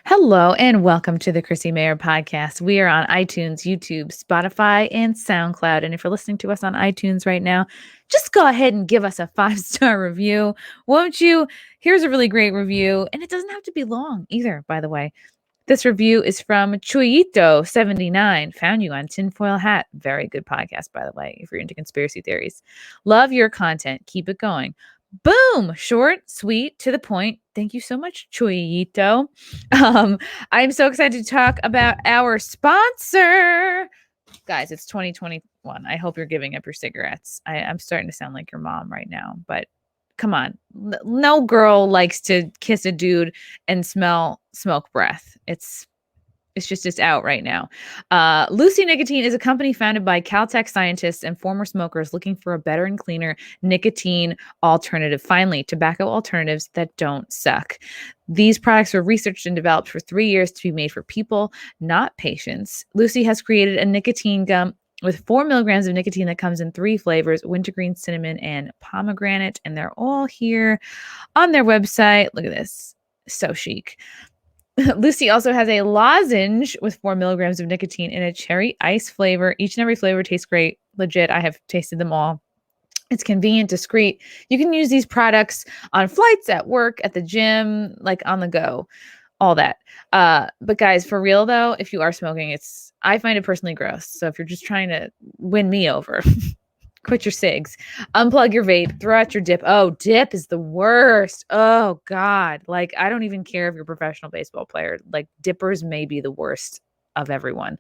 Hello and welcome to the Chrissie Mayer podcast. We are on iTunes, YouTube, Spotify, and SoundCloud. And if you're listening to us on iTunes right now, just go ahead and give us a 5-star review, won't you? Here's a really great review, and it doesn't have to be long either, by the way. This review is from Chuyito79. Found you on Tinfoil Hat. Very good podcast, by the way, if you're into conspiracy theories. Love your content. Keep it going. Boom! Short, sweet, to the point. Thank you so much, Chuyito. I'm so excited to talk about our sponsor. Guys, it's 2021. I hope you're giving up your cigarettes. I'm starting to sound like your mom right now, but come on. No girl likes to kiss a dude and smell smoke breath. It's out right now. Lucy Nicotine is a company founded by Caltech scientists and former smokers looking for a better and cleaner nicotine alternative. Finally, tobacco alternatives that don't suck. These products were researched and developed for 3 years to be made for people, not patients. Lucy has created a nicotine gum with 4 milligrams of nicotine that comes in 3 flavors: wintergreen, cinnamon, and pomegranate. And they're all here on their website. Look at this. So chic. Lucy also has a lozenge with 4 milligrams of nicotine in a cherry ice flavor. Each and every flavor tastes great. Legit, I have tasted them all. It's convenient, discreet. You can use these products on flights, at work, at the gym, like on the go, all that. But guys, for real though, if you are smoking, I find it personally gross. So if you're just trying to win me over, quit your cigs, unplug your vape, throw out your dip. Oh, dip is the worst. Oh God. Like, I don't even care if you're a professional baseball player. Like, dippers may be the worst of everyone.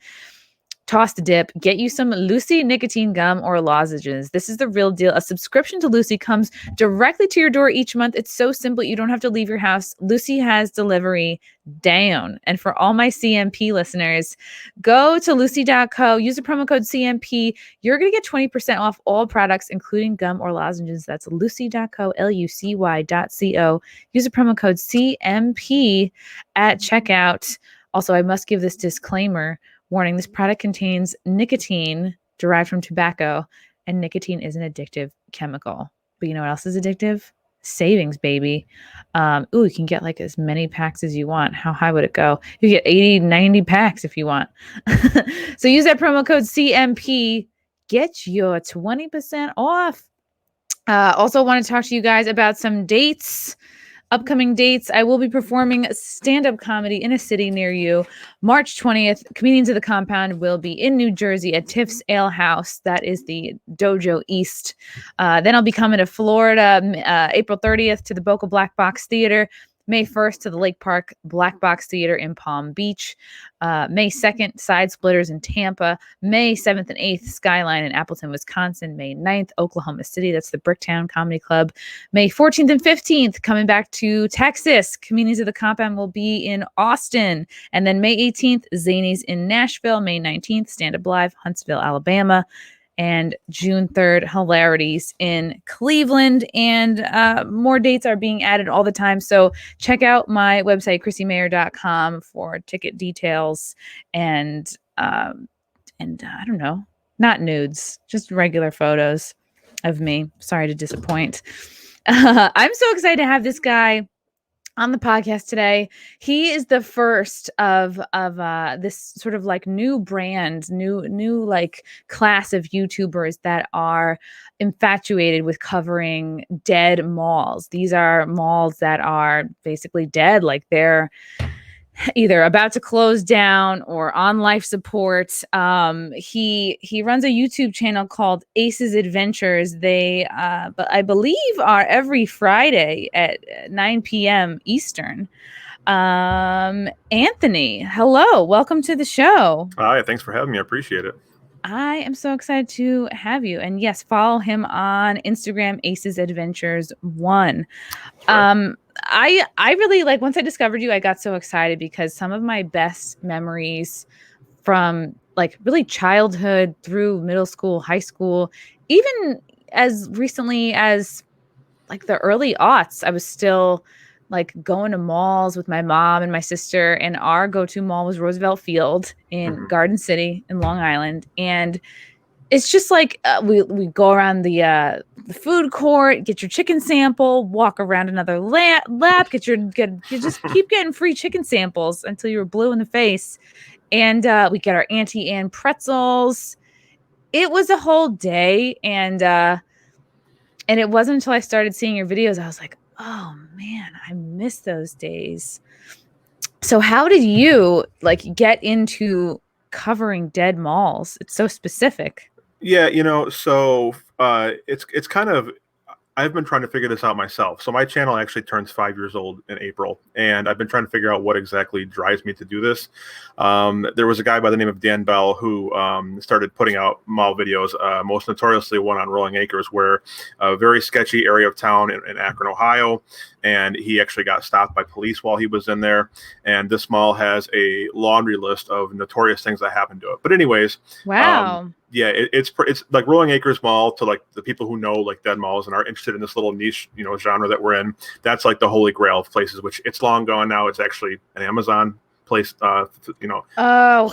Toss the dip, get you some Lucy nicotine gum or lozenges. This is the real deal. A subscription to Lucy comes directly to your door each month. It's so simple. You don't have to leave your house. Lucy has delivery down. And for all my CMP listeners, go to lucy.co, use the promo code CMP. You're going to get 20% off all products, including gum or lozenges. That's lucy.co, lucy.co. Use the promo code CMP at checkout. Also, I must give this disclaimer. Warning, this product contains nicotine derived from tobacco, and nicotine is an addictive chemical. But you know what else is addictive? Savings, baby. You can get like as many packs as you want. How high would it go? You get 80, 90 packs if you want. So use that promo code CMP. Get your 20% off. Also want to talk to you guys about some dates. Upcoming dates. I will be performing stand-up comedy in a city near you. March 20th, Comedians of the Compound will be in New Jersey at Tiff's Ale House. That is the Dojo East. Then I'll be coming to Florida April 30th to the Boca Black Box Theater. May 1st to the Lake Park Black Box Theater in Palm Beach. May 2nd, Side Splitters in Tampa. May 7th and 8th, Skyline in Appleton, Wisconsin. May 9th, Oklahoma City. That's the Bricktown Comedy Club. May 14th and 15th, coming back to Texas. Comedians of the Compound will be in Austin. And then May 18th, Zanies in Nashville. May 19th, Stand Up Live, Huntsville, Alabama. And June 3rd, Hilarities in Cleveland. And more dates are being added all the time. So check out my website, chrissiemayer.com, for ticket details and I don't know, not nudes, just regular photos of me. Sorry to disappoint. I'm so excited to have this guy on the podcast today. He is the first of this sort of like new brand, new like class of YouTubers that are infatuated with covering dead malls. These are malls that are basically dead, like they're either about to close down or on life support. He runs a YouTube channel called Ace's Adventures. They but I believe are every Friday at 9 p.m. Eastern. Anthony, hello, welcome to the show. Hi, thanks for having me. I appreciate it. I am so excited to have you. And yes, follow him on Instagram, Ace's Adventures 1. Sure. I really, like, once I discovered you, I got so excited because some of my best memories from like really childhood through middle school, high school, even as recently as like the early aughts, I was still like going to malls with my mom and my sister, and our go-to mall was Roosevelt Field in Garden City in Long Island. And it's just like we go around the food court, get your chicken sample, walk around another lap, you just keep getting free chicken samples until you were blue in the face. And we get our Auntie Anne pretzels. It was a whole day, and it wasn't until I started seeing your videos I was like, oh man, I miss those days. So how did you like get into covering dead malls? It's so specific. Yeah, so it's kind of I've been trying to figure this out myself. So my channel actually turns 5 years old in April, and I've been trying to figure out what exactly drives me to do this. There was a guy by the name of Dan Bell who started putting out mall videos, most notoriously one on Rolling Acres, where a very sketchy area of town in Akron, Ohio, and he actually got stopped by police while he was in there. And this mall has a laundry list of notorious things that happened to it. But anyways, Wow. yeah, it's like Rolling Acres Mall to like the people who know like dead malls and are interested in this little niche, genre that we're in. That's like the holy grail of places, which it's long gone now. It's actually an Amazon place, Oh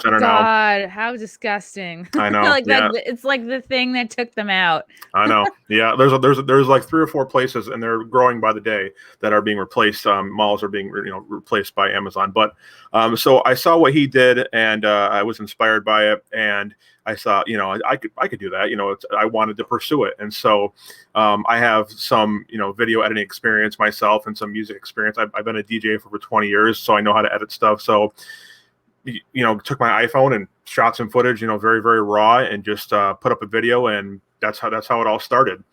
center now. God, how disgusting. I know. Like Yeah, that, it's like the thing that took them out. I know. Yeah, there's like 3 or 4 places, and they're growing by the day, that are being replaced. Malls are being replaced by Amazon. But so I saw what he did, and I was inspired by it, and I saw, I could do that. I wanted to pursue it, and so I have some video editing experience myself and some music experience. I've been a DJ for over 20 years, so I know how to edit stuff. So took my iPhone and shot some footage, very, very raw, and just put up a video, and that's how it all started.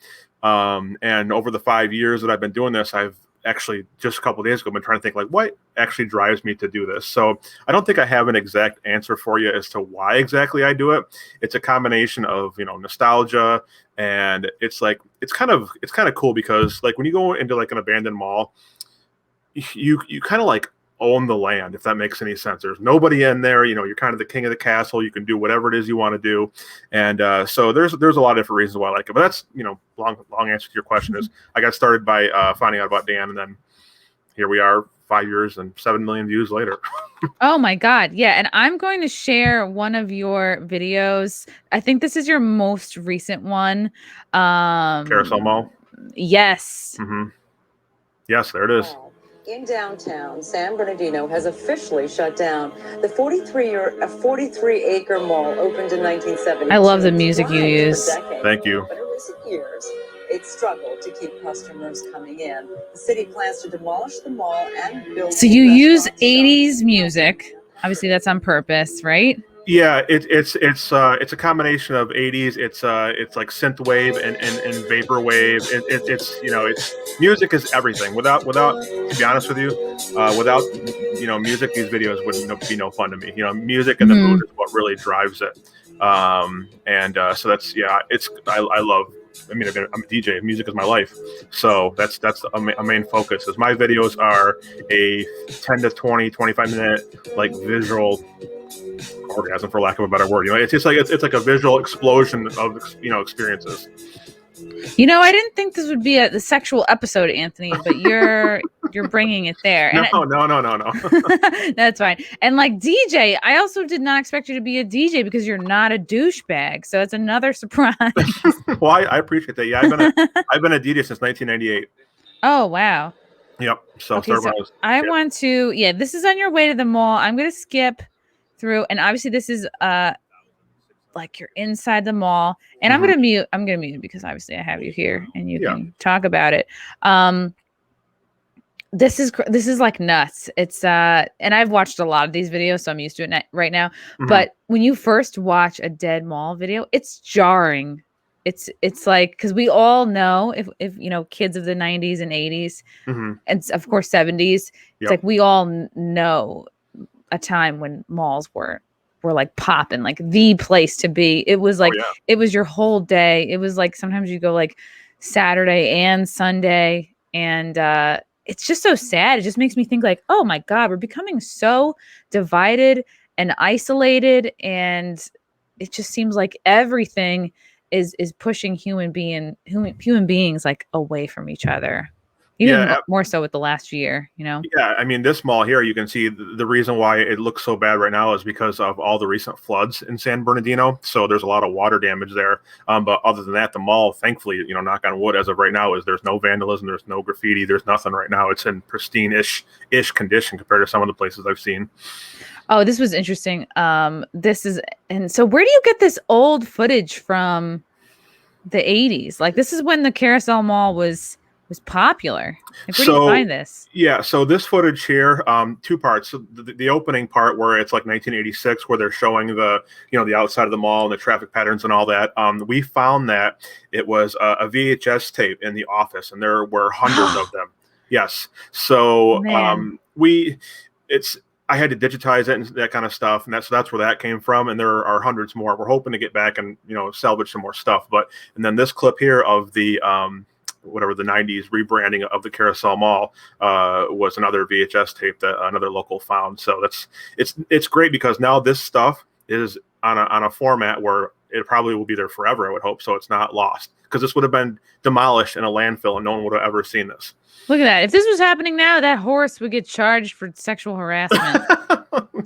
And over the 5 years that I've been doing this, I've actually just a couple of days ago been trying to think like what actually drives me to do this. So I don't think I have an exact answer for you as to why exactly I do it. It's a combination of nostalgia, and it's kind of cool because like when you go into like an abandoned mall, you kind of like own the land, if that makes any sense. There's nobody in there. You're kind of the king of the castle. You can do whatever it is you want to do. And so there's a lot of different reasons why I like it. But that's, long answer to your question is I got started by finding out about Dan, and then here we are 5 years and 7 million views later. Oh my God. Yeah. And I'm going to share one of your videos. I think this is your most recent one. Carousel Mall. Yes. Mm-hmm. Yes, there it is. In downtown, San Bernardino has officially shut down. The 43-acre mall opened in 1972. I love the music you use. Thank you. But in recent years, it struggled to keep customers coming in. The city plans to demolish the mall and build. So you use 80s music. Obviously, that's on purpose, right? Yeah, it's a combination of 80s. It's like synthwave and vaporwave. It's music is everything. Without to be honest with you, without music, these videos wouldn't be no fun to me. Music and the mood is what really drives it. So that's I love. I mean, I'm a DJ. Music is my life, so that's a main focus. Is my videos are a 10 to 20, 25-minute like visual orgasm, for lack of a better word. It's just like it's like a visual explosion of experiences. I didn't think this would be the sexual episode, Anthony, but you're bringing it there. No. That's fine. And like DJ, I also did not expect you to be a DJ because you're not a douchebag. So it's another surprise. Well, I appreciate that. Yeah, I've been a DJ since 1998. Oh wow. Yep. So, okay, want to. Yeah, this is on your way to the mall. I'm gonna skip through, and obviously this is like you're inside the mall, and I'm gonna mute it because obviously I have you here and you can talk about it. This is like nuts. It's and I've watched a lot of these videos, so I'm used to it right now. But when you first watch a dead mall video, it's jarring. It's like, because we all know if kids of the 90s and 80s and of course 70s, it's like we all know a time when malls were like popping, like the place to be. It was like it was your whole day. It was like sometimes you go like Saturday and Sunday, and it's just so sad. It just makes me think like, oh my God, we're becoming so divided and isolated, and it just seems like everything is pushing human beings like away from each other. Even Yeah, more so with the last year, you know? yeah, I mean, this mall here, you can see the reason why it looks so bad right now is because of all the recent floods in San Bernardino. So there's a lot of water damage there. But other than that, the mall, thankfully, you know, knock on wood, as of right now, is there's no vandalism, there's no graffiti, there's nothing right now. It's in pristine-ish condition compared to some of the places I've seen. Oh, this was interesting. And so where do you get this old footage from the 80s? Like, this is when the Carousel Mall was popular. Like, where do you find this? Yeah, so this footage here, two parts. So the opening part where it's like 1986, where they're showing the outside of the mall and the traffic patterns and all that. We found that it was a VHS tape in the office, and there were hundreds of them. Yes. So Man. I had to digitize it and that kind of stuff, and that's where that came from. And there are hundreds more. We're hoping to get back and salvage some more stuff. And then this clip here of the whatever the 90s rebranding of the Carousel Mall was another VHS tape that another local found. So it's great because now this stuff is on a format where it probably will be there forever, I would hope, so it's not lost, because this would have been demolished in a landfill and no one would have ever seen this. Look at that. If this was happening now, that horse would get charged for sexual harassment.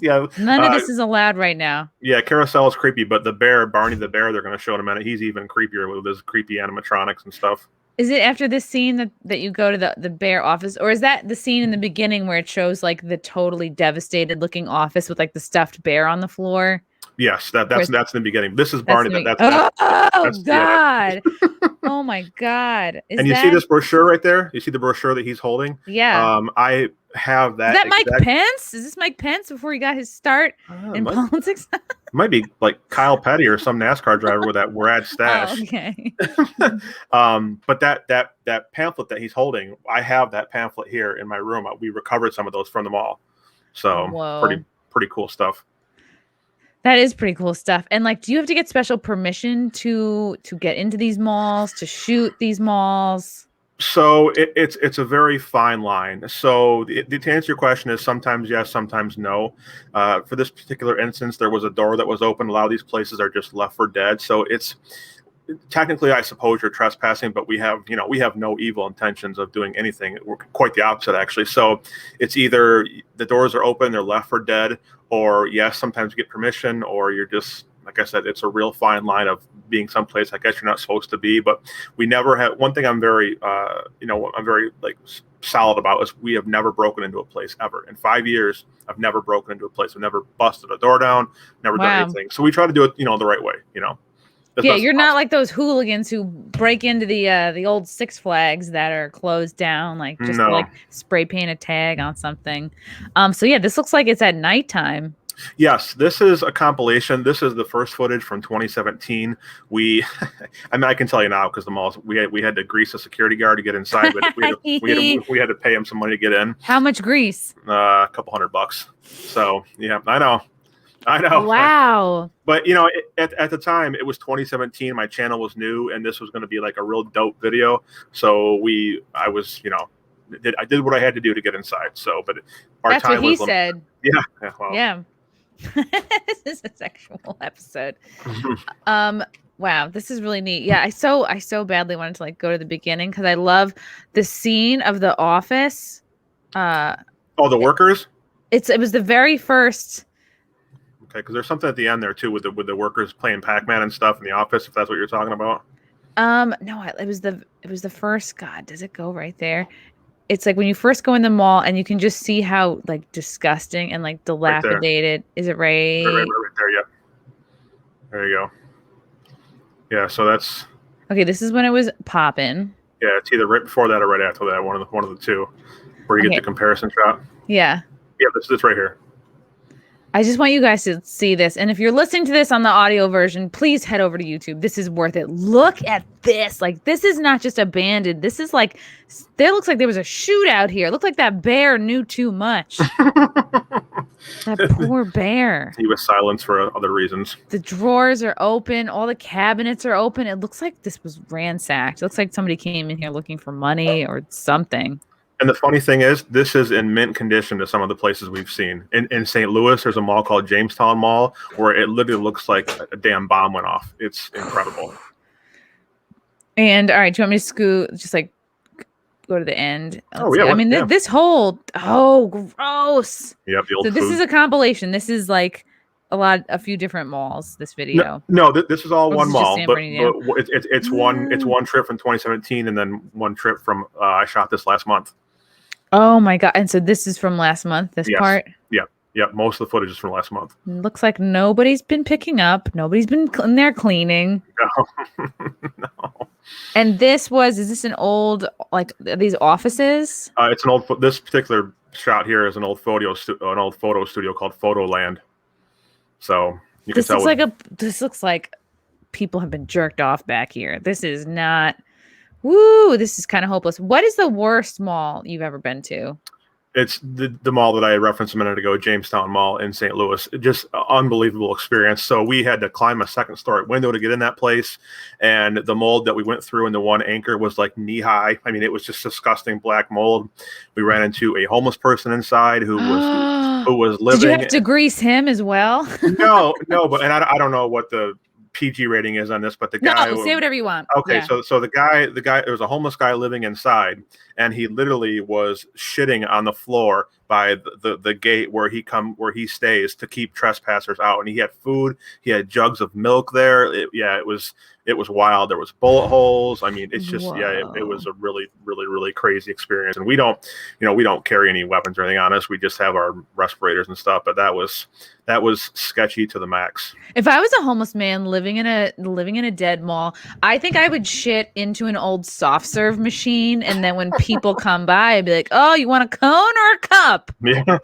Yeah. None of this is allowed right now. Yeah, Carousel is creepy, but the bear, Barney the bear, they're going to show in a minute, he's even creepier with his creepy animatronics and stuff. Is it after this scene that you go to the bear office, or is that the scene in the beginning where it shows like the totally devastated looking office with like the stuffed bear on the floor? Yes, that's in the beginning. This is Barney. That's God. Oh my God. You see this brochure right there? You see the brochure that he's holding? Yeah. I have that. Is that Mike Pence? Is this Mike Pence before he got his start in politics? It might be like Kyle Petty or some NASCAR driver with that rad stash. Oh, okay. But that pamphlet that he's holding, I have that pamphlet here in my room. We recovered some of those from the mall. So pretty cool stuff. That is pretty cool stuff. And like, do you have to get special permission to get into these malls, to shoot these malls? So it's a very fine line. So to answer your question is sometimes yes, sometimes no. For this particular instance, there was a door that was open. A lot of these places are just left for dead. So it's technically, I suppose, you're trespassing, but we have no evil intentions of doing anything. We're quite the opposite, actually. So it's either the doors are open, they're left for dead, or yes, sometimes you get permission, or you're just, like I said, it's a real fine line of being someplace I guess you're not supposed to be. But we never have. One thing I'm very, like solid about is we have never broken into a place ever. In 5 years, I've never broken into a place. I've never busted a door down, never done anything. So we try to do it, the right way, Yeah, you're not like those hooligans who break into the old Six Flags that are closed down, like just to, like spray paint a tag on something. So yeah, this looks like it's at nighttime. Yes, this is a compilation. This is the first footage from 2017. I mean, I can tell you now because the malls we had to grease a security guard to get inside, but we had to pay him some money to get in. How much grease? A couple $100. So yeah, I know. Wow. But at the time it was 2017. My channel was new, and this was going to be like a real dope video. So I did what I had to do to get inside. So, but that's time what he said. Yeah. Well. Yeah. This is a sexual episode. Wow, this is really neat. Yeah, I so badly wanted to like go to the beginning because I love the scene of the office. The workers. It was the very first. Okay, because there's something at the end there too with the workers playing Pac-Man and stuff in the office. If that's what you're talking about. No, it was the first. God, does it go right there? It's like when you first go in the mall and you can just see how like disgusting and like dilapidated. Is it right? Right there, yeah. There you go. Yeah, so that's okay. This is when it was popping. Yeah, it's either right before that or right after that. One of the two, where you get the comparison shot. Yeah. Yeah, this is right here. I just want you guys to see this. And if you're listening to this on the audio version, please head over to YouTube. This is worth it. Look at this. Like, this is not just abandoned. This is like, there looks like there was a shootout here. It looked like that bear knew too much. That poor bear. He was silenced for other reasons. The drawers are open. All the cabinets are open. It looks like this was ransacked. It looks like somebody came in here looking for money or something. And the funny thing is, this is in mint condition to some of the places we've seen. In St. Louis, there's a mall called Jamestown Mall where it literally looks like a damn bomb went off. It's incredible. And all right, do you want me to just like go to the end. Oh, Let's yeah, see. I mean, yeah. this whole gross. Yep, the old So this food. is a compilation. This is like a few different malls. This video. No, this is all Or one this is just mall, San but Bernardino. it's one trip from 2017, and then one trip from I shot this last month. Oh my God! And so this is from last month. This Yes. part. Yeah. Most of the footage is from last month. Looks like nobody's been picking up. Nobody's been in there cleaning. No. No. And is this an old, like, these offices? It's an old. This particular shot here is an old photo studio called Photoland. So you can tell. This looks like people have been jerked off back here. This is not. Woo! This is kind of hopeless. What is the worst mall you've ever been to? It's the mall that I referenced a minute ago, Jamestown Mall in St. Louis. Just unbelievable experience. So we had to climb a second-story window to get in that place, and the mold that we went through in the one anchor was like knee-high. I mean, it was just disgusting black mold. We ran into a homeless person inside who was living. Did you have to grease him as well? No, but I don't know what the PG rating is on this, but the guy. No, say whatever you want. Okay, yeah. so the guy, there was a homeless guy living inside, and he literally was shitting on the floor by the gate where he stays to keep trespassers out. And he had food, he had jugs of milk there. It was wild. There was bullet holes. I mean, it's just it was a really, really, really crazy experience. And we don't carry any weapons or anything on us. We just have our respirators and stuff. But that was sketchy to the max. If I was a homeless man living in a dead mall, I think I would shit into an old soft serve machine, and then when people come by, I'd be like, "Oh, you want a cone or a cup?" Yeah.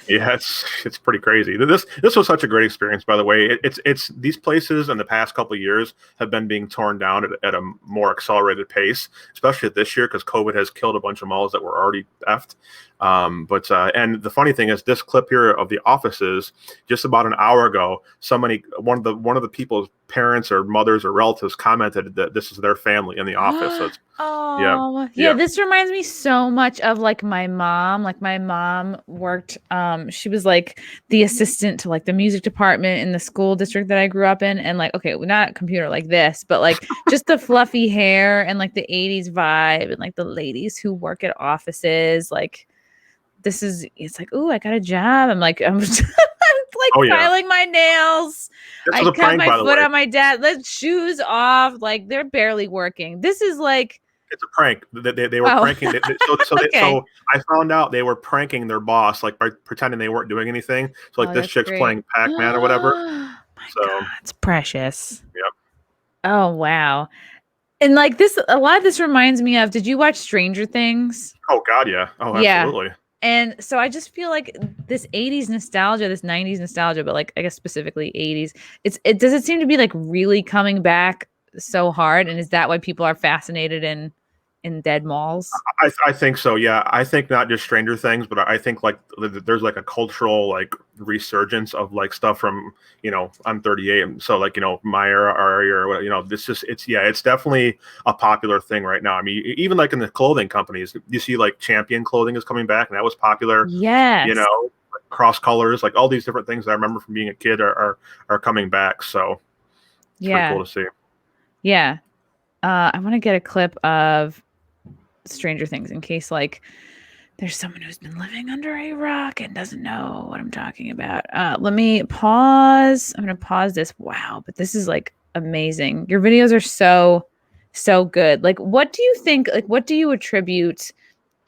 Yeah, it's pretty crazy. This was such a great experience, by the way. It's these places in the past couple of years have been being torn down at a more accelerated pace, especially this year because COVID has killed a bunch of malls that were already effed. And the funny thing is, this clip here of the offices, just about an hour ago, one of the people's parents or mothers or relatives commented that this is their family in the office. So yeah. This reminds me so much of like my mom. Like my mom worked. She was like the assistant to like the music department in the school district that I grew up in, and like not computer like this, but like just the fluffy hair and like the 80s vibe and like the ladies who work at offices like. It's like, oh, I got a job. I'm like filing my nails. I cut my foot on my dad. Let shoes off. Like they're barely working. This is like it's a prank. They were pranking. So I found out they were pranking their boss, like by pretending they weren't doing anything. So like this chick's playing Pac-Man or whatever. My God, it's precious. Yep. Oh wow. And like a lot of this reminds me of. Did you watch Stranger Things? Oh God, yeah. Oh, absolutely. Yeah. And so I just feel like this 80s nostalgia, this 90s nostalgia, but like I guess specifically 80s, does it seem to be like really coming back so hard? And is that why people are fascinated in dead malls? I think so. Yeah. I think not just Stranger Things, but I think like there's like a cultural like resurgence of like stuff from, I'm 38. So like, my era or, it's definitely a popular thing right now. I mean, even like in the clothing companies, you see like Champion clothing is coming back and that was popular. Yes. Cross colors, like all these different things that I remember from being a kid are coming back. So it's pretty cool to see. Yeah. I want to get a clip of Stranger Things in case like there's someone who's been living under a rock and doesn't know what I'm talking about. Let me pause. I'm going to pause this. Wow. But this is like amazing. Your videos are so good. Like, what do you think, like, what do you attribute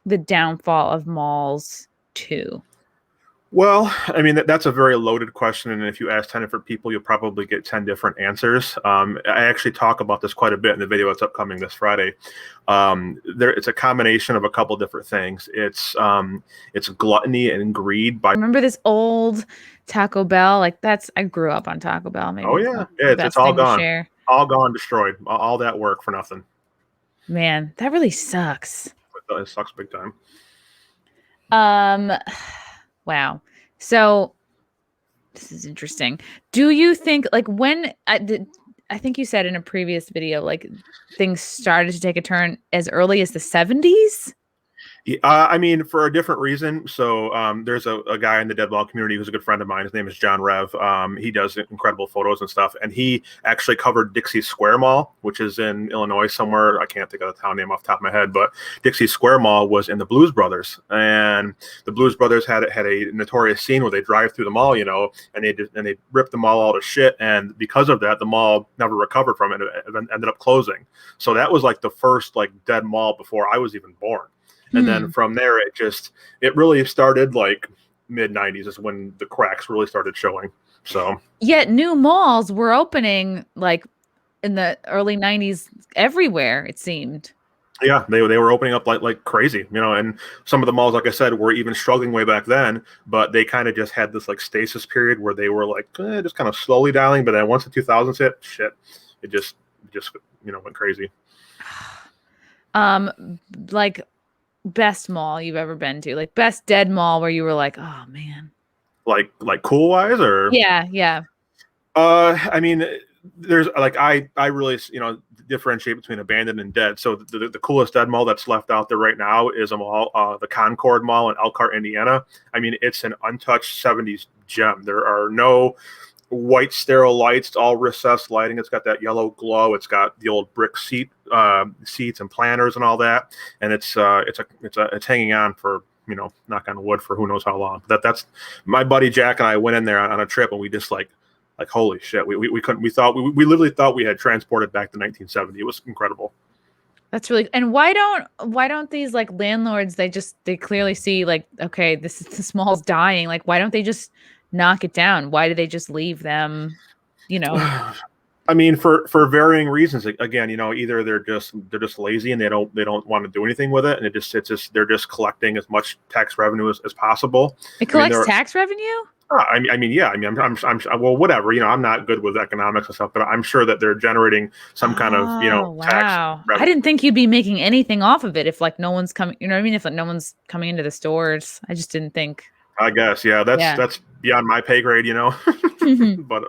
the downfall of malls to? Well, I mean, that's a very loaded question. And if you ask 10 different people, you'll probably get 10 different answers. I actually talk about this quite a bit in the video that's upcoming this Friday. It's a combination of a couple different things. It's gluttony and greed. Remember this old Taco Bell? Like I grew up on Taco Bell. Maybe it's all gone. All gone, destroyed. All that work for nothing. Man, that really sucks. It sucks big time. Wow. So this is interesting. Do you think like when I think you said in a previous video, like things started to take a turn as early as the 70s? Yeah, I mean, for a different reason. So there's a guy in the dead mall community who's a good friend of mine. His name is John Rev. He does incredible photos and stuff. And he actually covered Dixie Square Mall, which is in Illinois somewhere. I can't think of the town name off the top of my head, but Dixie Square Mall was in the Blues Brothers. And the Blues Brothers had a notorious scene where they drive through the mall, and they ripped the mall all to shit. And because of that, the mall never recovered from it. It ended up closing. So that was like the first like dead mall before I was even born. And then from there, it really started like mid 90s is when the cracks really started showing. So yet new malls were opening like in the early 90s everywhere, it seemed. Yeah, they were opening up like crazy, and some of the malls, like I said, were even struggling way back then, but they kind of just had this like stasis period where they were like just kind of slowly dialing. But then once the 2000s hit, it just went crazy. Like best mall you've ever been to, like best dead mall where you were like, oh man, like cool wise, or yeah. I mean, there's like I really differentiate between abandoned and dead. So the coolest dead mall that's left out there right now is a mall, the Concord Mall in Elkhart, Indiana. I mean, it's an untouched 70s gem. There are no white sterile lights. It's all recessed lighting. It's got that yellow glow. It's got the old brick seats and planters and all that. And it's hanging on for, knock on wood, for who knows how long. That's my buddy Jack and I went in there on a trip, and we just like holy shit. We literally thought we had transported back to 1970. It was incredible. That's really, and why don't these like landlords, they clearly see like, okay, this mall's dying. Like, why don't they just knock it down? Why do they just leave them, I mean, for varying reasons. Again, either they're just lazy and they don't want to do anything with it, and they're just collecting as much tax revenue as possible. It collects tax revenue? I'm well, whatever. I'm not good with economics and stuff, but I'm sure that they're generating some kind of tax revenue. I didn't think you'd be making anything off of it if like no one's coming. You know what I mean? If like no one's coming into the stores, I just didn't think. I guess, yeah, that's beyond my pay grade, but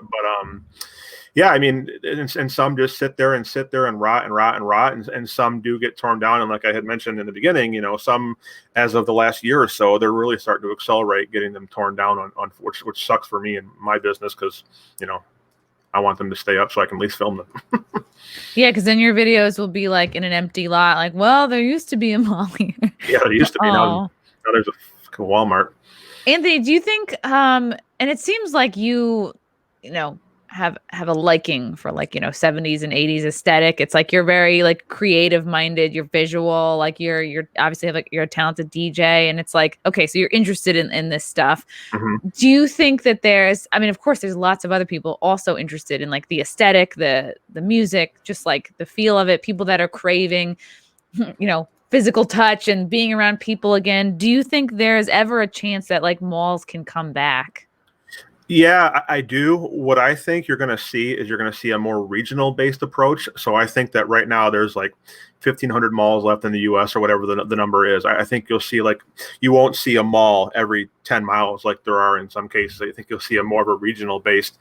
yeah, I mean, and some just sit there and rot, and some do get torn down. And like I had mentioned in the beginning, some, as of the last year or so, they're really starting to accelerate getting them torn down on which sucks for me and my business, because I want them to stay up so I can at least film them. Yeah, because then your videos will be like in an empty lot, like, well, there used to be a mall here. Yeah, there used to be. Now there's a Walmart. Anthony, do you think, and it seems like you have a liking for like, 70s and 80s aesthetic. It's like you're very like creative minded, you're visual, like you're obviously like you're a talented DJ, and it's like, okay, so you're interested in this stuff. Mm-hmm. Do you think that of course there's lots of other people also interested in like the aesthetic, the music, just like the feel of it, people that are craving, physical touch and being around people again. Do you think there's ever a chance that like malls can come back? Yeah, I do. What I think you're going to see is a more regional based approach. So I think that right now there's like 1,500 malls left in the U.S. or whatever the number is. I think you'll see you won't see a mall every 10 miles like there are in some cases. I think you'll see a more of a regional based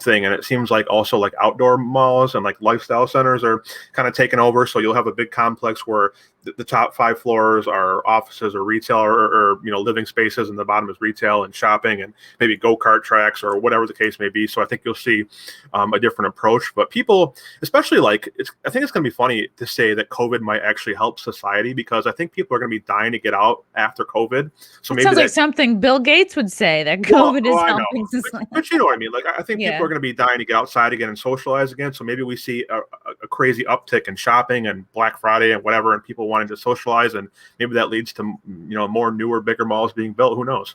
thing. And it seems like also like outdoor malls and like lifestyle centers are kind of taking over. So you'll have a big complex where the top 5 floors are offices or retail or living spaces, and the bottom is retail and shopping and maybe go-kart tracks or whatever the case may be. So I think you'll see a different approach. But people, especially I think it's going to be funny to say that COVID might actually help society, because I think people are going to be dying to get out after COVID. So maybe sounds like something Bill Gates would say, that COVID is helping society. But you know what I mean? Like, I think people are going to be dying to get outside again and socialize again. So maybe we see a crazy uptick in shopping and Black Friday and whatever, and people wanting to socialize, and maybe that leads to more newer, bigger malls being built. Who knows?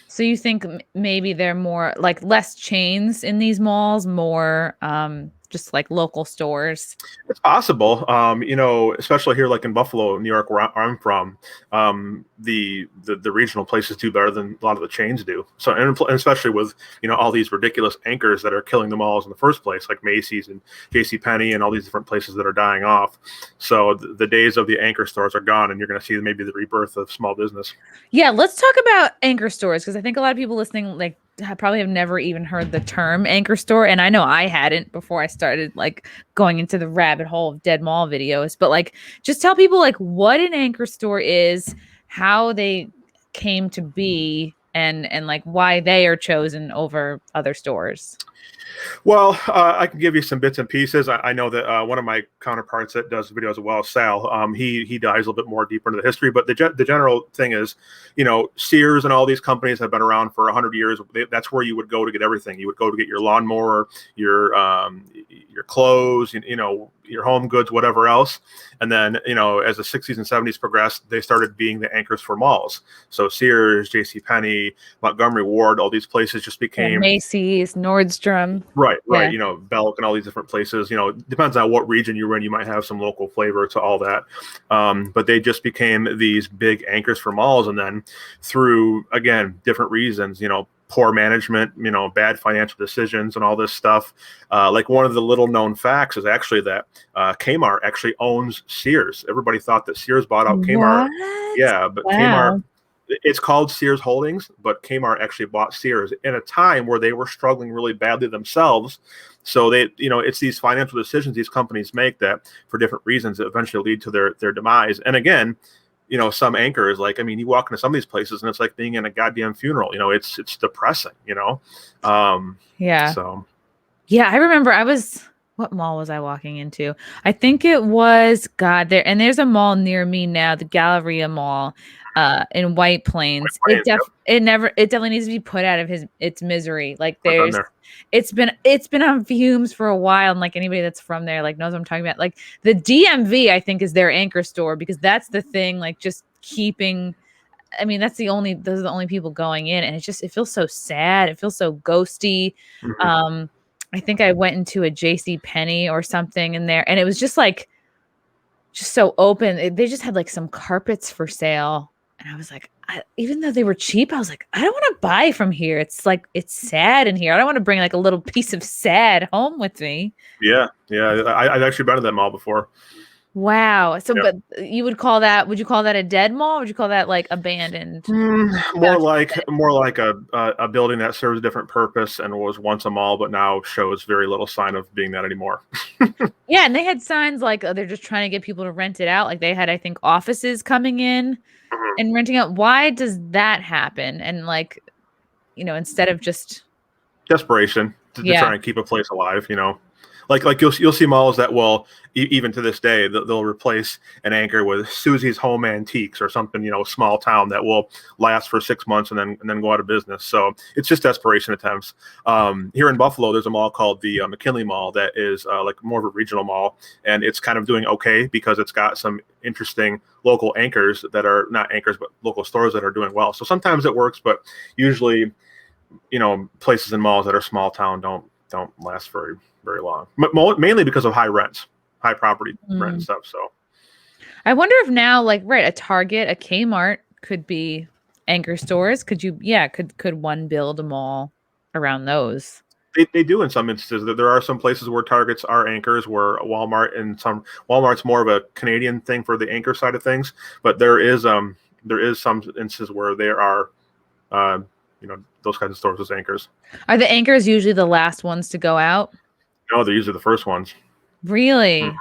So you think maybe they're more like less chains in these malls, more just like local stores? It's possible. Especially here, like in Buffalo, New York, where I'm from, the regional places do better than a lot of the chains do. So, and especially with, all these ridiculous anchors that are killing the malls in the first place, like Macy's and JCPenney and all these different places that are dying off. So the days of the anchor stores are gone, and you're going to see maybe the rebirth of small business. Yeah, let's talk about anchor stores, because I think a lot of people listening like probably have never even heard the term anchor store, and I know I hadn't before I started like going into the rabbit hole of dead mall videos. But like, just tell people like what an anchor store is, how they came to be, and like why they are chosen over other stores. Well, I can give you some bits and pieces. I know that one of my counterparts that does videos as well, Sal, he dives a little bit more deeper into the history. But the general thing is, Sears and all these companies have been around for 100 years. That's where you would go to get everything. You would go to get your lawnmower, your clothes, your home goods, whatever else. And then, as the 60s and 70s progressed, they started being the anchors for malls. So Sears, JCPenney, Montgomery Ward, all these places just became Macy's, Nordstrom. Right. Yeah. Belk and all these different places, depends on what region you're in. You might have some local flavor to all that. But they just became these big anchors for malls. And then through, again, different reasons, poor management, bad financial decisions and all this stuff. Like one of the little known facts is actually that Kmart actually owns Sears. Everybody thought that Sears bought out Kmart. What? Yeah, but Wow. Kmart, it's called Sears Holdings, but Kmart actually bought Sears in a time where they were struggling really badly themselves. So they, it's these financial decisions these companies make that for different reasons that eventually lead to their demise. And again, some anchors, like, you walk into some of these places and it's like being in a goddamn funeral, it's depressing, Yeah. So. Yeah, I remember what mall was I walking into? I think it was there's a mall near me now, the Galleria Mall, in White Plains. It definitely needs to be put out of its misery. Like it's been on fumes for a while, and like anybody that's from there like knows what I'm talking about. Like the DMV, I think, is their anchor store because that's the thing, like just keeping. Those are the only people going in, and it feels so sad. It feels so ghosty. Mm-hmm. I think I went into a JCPenney or something in there, and it was just so open. They just had like some carpets for sale. And I was like, even though they were cheap, I was like, I don't want to buy from here. It's like, it's sad in here. I don't want to bring like a little piece of sad home with me. Yeah. I've actually been to that mall before. Wow. So, yeah. But would you call that a dead mall? Or would you call that like abandoned? More like a building that serves a different purpose and was once a mall, but now shows very little sign of being that anymore. Yeah. And they had signs like, they're just trying to get people to rent it out. Like they had, I think, offices coming in and renting out. Why does that happen? And like, instead of just desperation to try and keep a place alive, Like you'll see malls that will, even to this day, they'll replace an anchor with Susie's Home Antiques or something, small town that will last for 6 months and then go out of business. So it's just desperation attempts. Here in Buffalo, there's a mall called the McKinley Mall that is like more of a regional mall, and it's kind of doing okay because it's got some interesting local anchors that are not anchors, but local stores that are doing well. So sometimes it works, but usually, places in malls that are small town don't last very long, but mainly because of high rents, high property rent and stuff. So I wonder if now, like, a Target, a Kmart could be anchor stores. Could one build a mall around those? They do in some instances. There are some places where Targets are anchors, where Walmart's more of a Canadian thing for the anchor side of things, but there is some instances where there are those kinds of stores as anchors. Are the anchors usually the last ones to go out? No, they're usually the first ones. Really? Mm-hmm.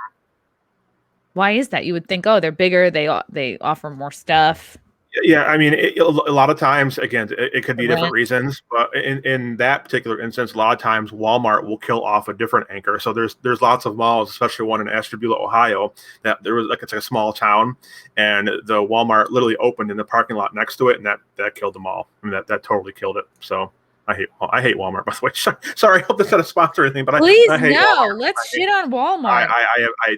Why is that? You would think, they're bigger. They offer more stuff. Yeah, a lot of times, again, it could be different reasons, but in that particular instance, a lot of times Walmart will kill off a different anchor. So there's lots of malls, especially one in Ashtabula, Ohio, that it's like a small town, and the Walmart literally opened in the parking lot next to it, and that killed them all. That totally killed it. So I hate Walmart, by the way. Sorry, I hope that's not a sponsor or anything, but please I hate no. Walmart. Let's shit on Walmart.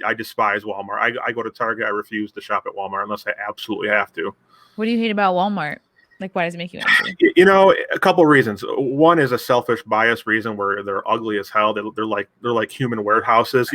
I despise Walmart. I go to Target. I refuse to shop at Walmart unless I absolutely have to. What do you hate about Walmart? Like, why does it make you angry? A couple of reasons. One is a selfish bias reason where they're ugly as hell. They're like human warehouses.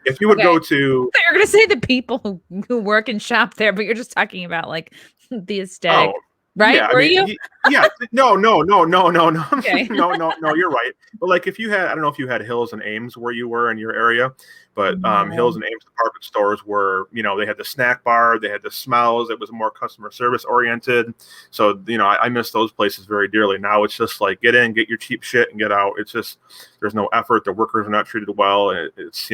If you would go to, you're gonna say the people who work and shop there, but you're just talking about like the aesthetic. right? Yeah, I Were mean, you? yeah, no, Okay. no, you're right. But like, if you had, I don't know if you had Hills and Ames where you were in your area, but Hills No. and Ames department stores were, they had the snack bar, they had the smells, it was more customer service oriented. So, I miss those places very dearly. Now it's just like, get in, get your cheap shit and get out. It's just, there's no effort. The workers are not treated well. And it's,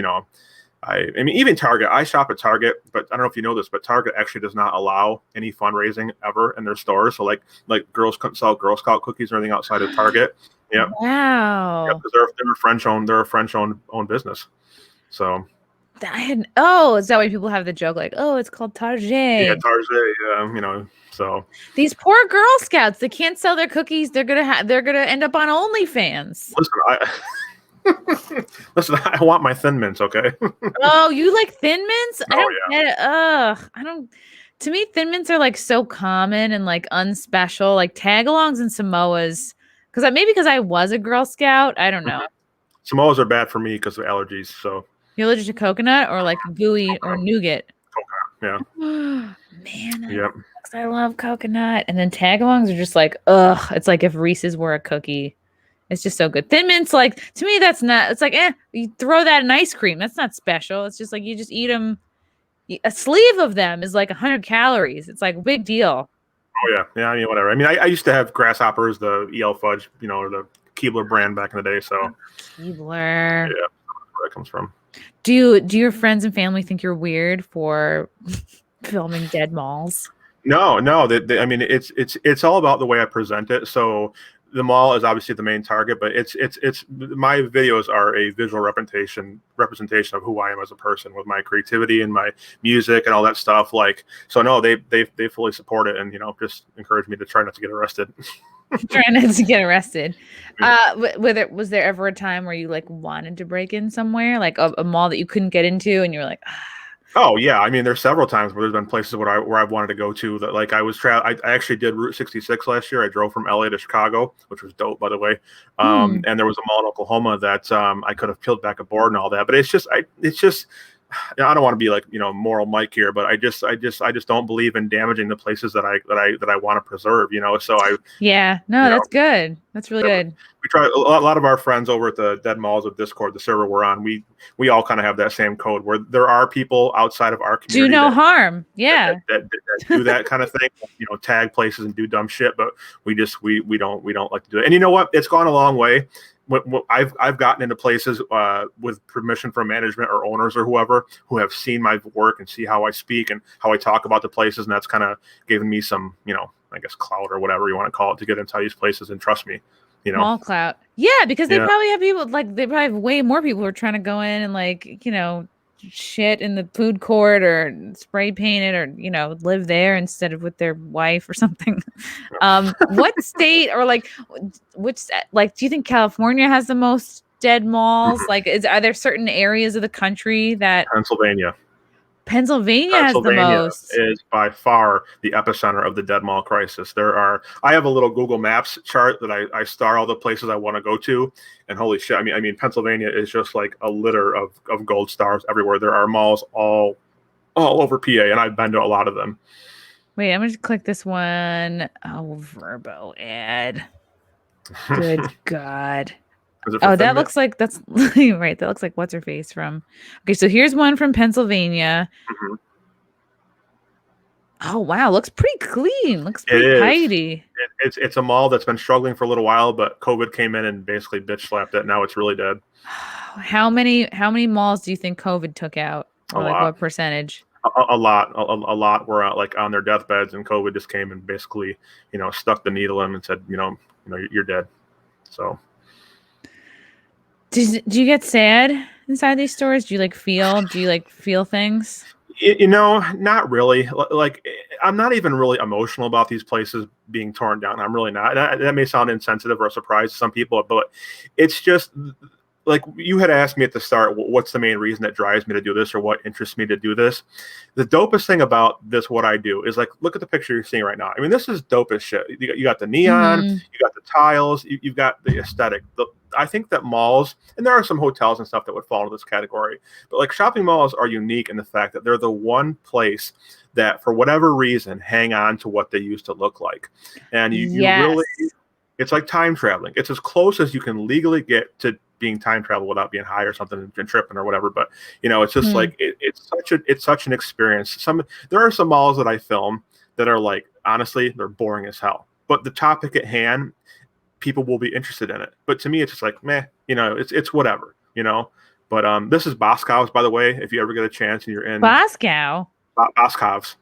I mean, even Target, I shop at Target, but I don't know if you know this, but Target actually does not allow any fundraising ever in their stores. So like girls couldn't sell Girl Scout cookies or anything outside of Target. Yeah. Wow. Because they're a French owned business. So is that why people have the joke like, oh, it's called Target? yeah, Target, so These poor Girl Scouts, they can't sell their cookies. They're gonna end up on OnlyFans. Listen, I want my Thin Mints, okay? Oh, you like Thin Mints? I Oh, don't yeah. get it. Ugh, I don't. To me, Thin Mints are like so common and like unspecial, like tagalongs and Samoas. Maybe because I was a Girl Scout. I don't know. Samoas are bad for me because of allergies. So You're allergic to coconut or like gooey or nougat? yeah. Man, Yep. I love coconut. And then tagalongs are just like, ugh. It's like if Reese's were a cookie. It's just so good. Thin Mints, like, to me, that's not, it's like, you throw that in ice cream. That's not special. It's just like, you just eat them. A sleeve of them is like 100 calories. It's like a big deal. Oh, yeah. Yeah, I mean, whatever. I mean, I used to have Grasshoppers, the EL Fudge, or the Keebler brand back in the day. So, Keebler. Yeah, that's where that comes from. Do your friends and family think you're weird for filming dead malls? No. I mean, it's all about the way I present it. So the mall is obviously the main target, but it's my videos are a visual representation of who I am as a person with my creativity and my music and all that stuff. Like, so no, they fully support it and just encourage me to try not to get arrested. Trying not to get arrested. Was there ever a time where you like wanted to break in somewhere, like a mall that you couldn't get into, and you were like, Oh yeah, I mean, there's several times where there's been places where I've wanted to go to that. Like I actually did Route 66 last year. I drove from LA to Chicago, which was dope, by the way. And there was a mall in Oklahoma that I could have peeled back a board and all that. But it's just I don't want to be like moral Mike here, but I just don't believe in damaging the places that I want to preserve. So that's good. That's really good. We try a lot of our friends over at the Dead Malls of Discord, the server we're on. We all kind of have that same code where there are people outside of our community do no harm. Yeah, that do that kind of thing. Tag places and do dumb shit, but we don't like to do it. And you know what? It's gone a long way. I've gotten into places with permission from management or owners or whoever who have seen my work and see how I speak and how I talk about the places, and that's kind of given me some, I guess clout or whatever you want to call it to get into these places and trust me. Small clout. Yeah, because they probably have people they probably have way more people who are trying to go in and shit in the food court or spray paint it or live there instead of with their wife or something. What state or which do you think California has the most dead malls? Are there certain areas of the country that Pennsylvania has the most? Is by far the epicenter of the dead mall crisis. I have a little Google Maps chart that I star all the places I want to go to, and holy shit, I mean Pennsylvania is just like a litter of gold stars everywhere. There are malls all over PA, and I've been to a lot of them. Wait, I'm gonna click this one. Oh, Verbo ad. Good God. That looks like that's right. That looks like what's her face from. Okay, so here's one from Pennsylvania. Mm-hmm. Oh wow, looks pretty clean. Looks pretty tidy. It's a mall that's been struggling for a little while, but COVID came in and basically bitch slapped it. Now it's really dead. How many malls do you think COVID took out? Or what percentage? A lot were on their deathbeds, and COVID just came and basically stuck the needle in and said you're dead. So. Do you get sad inside these stores? Do you feel things? Not really. Like, I'm not even really emotional about these places being torn down. I'm really not. That may sound insensitive or a surprise to some people, but it's just like you had asked me at the start, what's the main reason that drives me to do this or what interests me to do this? The dopest thing about this, what I do, is like, look at the picture you're seeing right now. I mean, this is dope as shit. You got the neon, you got the tiles, you've got the aesthetic. I think that malls, and there are some hotels and stuff that would fall into this category, but like shopping malls are unique in the fact that they're the one place that, for whatever reason, hang on to what they used to look like. And you really, it's like time traveling. It's as close as you can legally get to being time travel without being high or something and tripping or whatever. But it's just like it's such an experience. There are some malls that I film that are like, honestly, they're boring as hell. But the topic at hand, people will be interested in it. But to me, it's just like, meh, it's whatever, But this is Boscov's, by the way. If you ever get a chance and you're in Boscov. Boscov's.